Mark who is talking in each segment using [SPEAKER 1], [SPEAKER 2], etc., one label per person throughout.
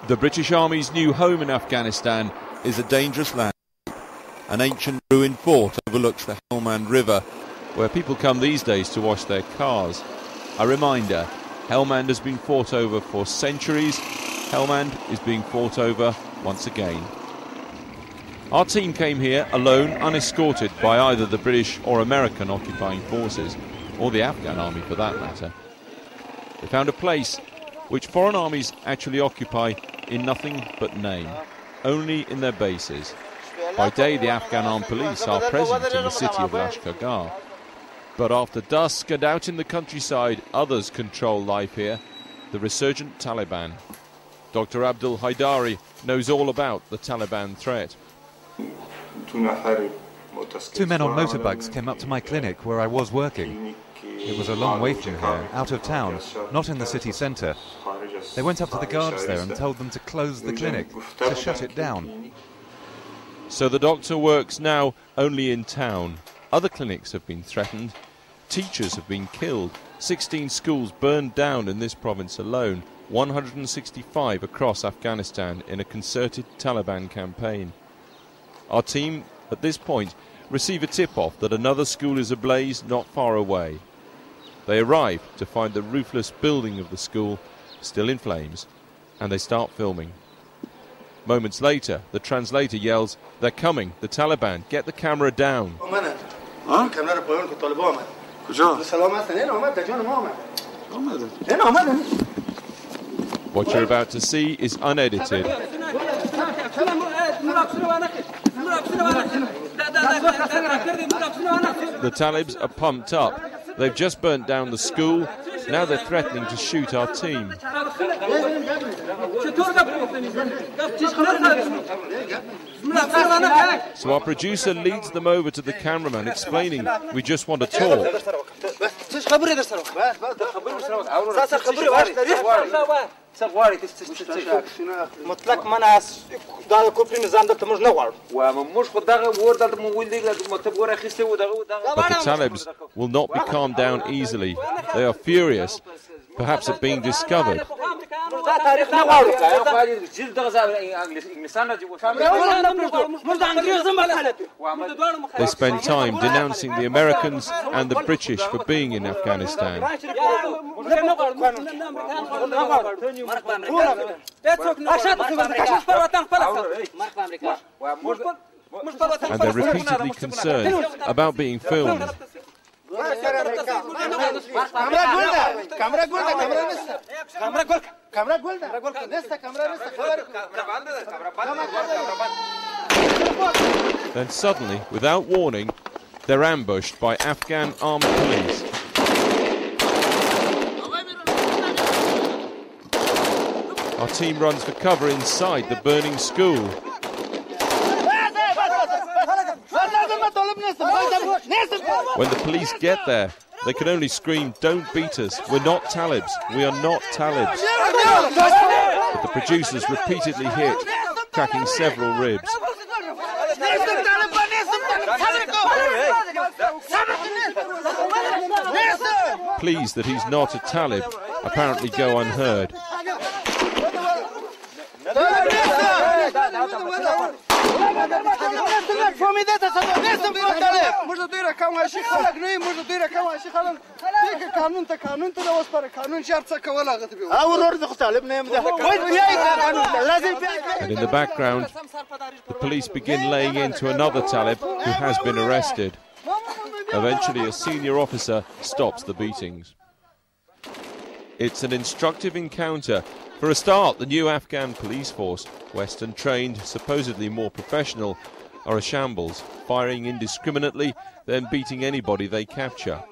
[SPEAKER 1] The British Army's new home in Afghanistan is a dangerous land. An ancient ruined fort overlooks the Helmand River, where people come these days to wash their cars. A reminder, Helmand has been fought over for centuries. Helmand is being fought over once again. Our team came here alone, unescorted by either the British or American occupying forces, or the Afghan army for that matter. They found a place which foreign armies actually occupy in nothing but name, only in their bases. By day, the Afghan armed police are present in the city of Lashkargah. But after dusk and out in the countryside, others control life here, the resurgent Taliban. Dr. Abdul Haidari knows all about the Taliban threat.
[SPEAKER 2] 2 men on motorbikes came up to my clinic where I was working. It was a long way from here, out of town, not in the city centre. They went up to the guards there and told them to close the clinic, to shut it down.
[SPEAKER 1] So the doctor works now only in town. Other clinics have been threatened. Teachers have been killed. 16 schools burned down in this province alone. 165 across Afghanistan in a concerted Taliban campaign. Our team, at this point, receive a tip-off that another school is ablaze not far away. They arrive to find the roofless building of the school still in flames, and they start filming. Moments later, the translator yells, "They're coming, the Taliban, get the camera down." What you're about to see is unedited. The Talibs are pumped up. They've just burnt down the school. Now they're threatening to shoot our team. So our producer leads them over to the cameraman, explaining, "We just want to talk." But the Talibs will not be calmed down easily. They are furious, perhaps at being discovered. They spend time denouncing the Americans and the British for being in Afghanistan. And they're repeatedly concerned about being filmed. Then suddenly, without warning, they're ambushed by Afghan armed police. Our team runs for cover inside the burning school. When the police get there, they can only scream, "Don't beat us, we're not Talibs, we are not Talibs." But the producers repeatedly hit, cracking several ribs. Pleas that he's not a Talib apparently go unheard. And in the background, the police begin laying into another Talib who has been arrested. Eventually, a senior officer stops the beatings. It's an instructive encounter. For a start, the new Afghan police force, Western trained, supposedly more professional, are a shambles, firing indiscriminately, then beating anybody they capture.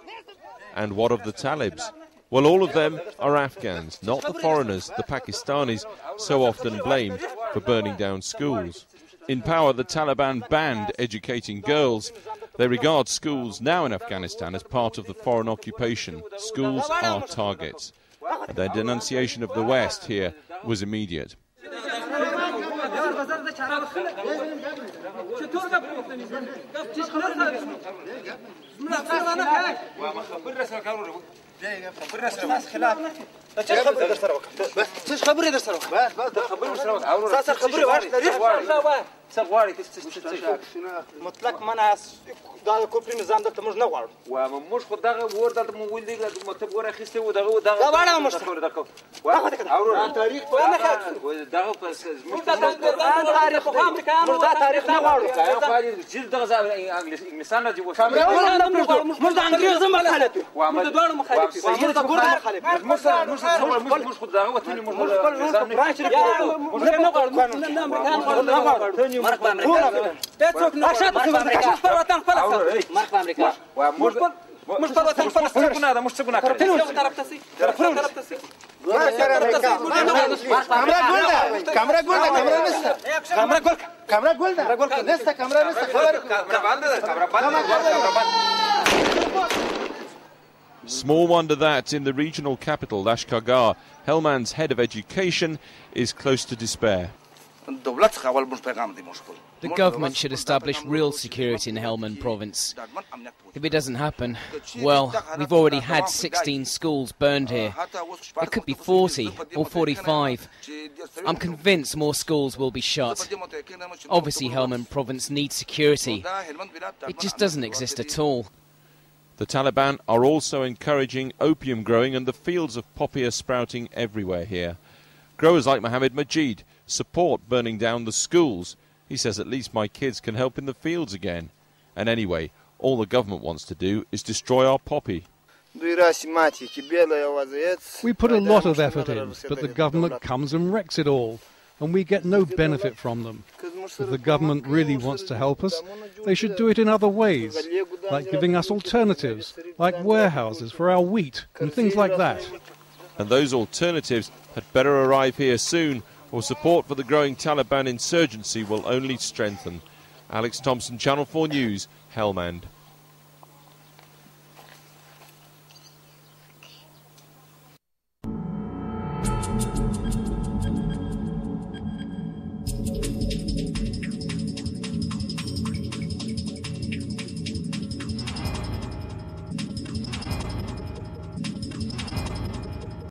[SPEAKER 1] And what of the Talibs? Well, all of them are Afghans, not the foreigners, the Pakistanis, so often blamed for burning down schools. In power, the Taliban banned educating girls. They regard schools now in Afghanistan as part of the foreign occupation. Schools are targets. And their denunciation of the West here was immediate.
[SPEAKER 3] مطلق منع دا کوپری نظام دلته موږ نه غواړو
[SPEAKER 4] موږ خو دغه ور دلته مو ویل دی مطلب ور اخیسته و دغه
[SPEAKER 3] دا واړه موږ تاریخ په نه
[SPEAKER 4] دغه پس
[SPEAKER 3] موږ دا تاریخ خو امریکایانو موږ دا تاریخ نه غواړو
[SPEAKER 4] جیل دغه انګلیسان راځي و
[SPEAKER 3] موږ د انګریزو مخالف یو موږ د دوړو مخالف یو موږ د ګورو مخالف
[SPEAKER 4] موږ خو دغه وطن موږ
[SPEAKER 3] برانچ موږ نه غواړو نه امریکایان نه غواړو مرګ امریکا ته څوک نه غواړي پر وطن خپل مرګ امریکا موږ پر وطن خپل څه ګناه ده موږ څه ګناه کړو طرف ته سي
[SPEAKER 1] Small wonder that in the regional capital, Lashkargah, Helmand's head of education is close to despair.
[SPEAKER 5] The government should establish real security in Helmand province. If it doesn't happen, well, we've already had 16 schools burned here. It could be 40 or 45. I'm convinced more schools will be shut. Obviously, Helmand province needs security. It just doesn't exist at all.
[SPEAKER 1] The Taliban are also encouraging opium growing, and the fields of poppy are sprouting everywhere here. Growers like Mohammed Majid support burning down the schools. He says at least my kids can help in the fields again. And anyway, all the government wants to do is destroy our poppy.
[SPEAKER 6] We put a lot of effort in, but the government comes and wrecks it all, and we get no benefit from them. If the government really wants to help us, they should do it in other ways, like giving us alternatives, like warehouses for our wheat and things like that.
[SPEAKER 1] And those alternatives had better arrive here soon, or support for the growing Taliban insurgency will only strengthen. Alex Thompson, Channel 4 News, Helmand.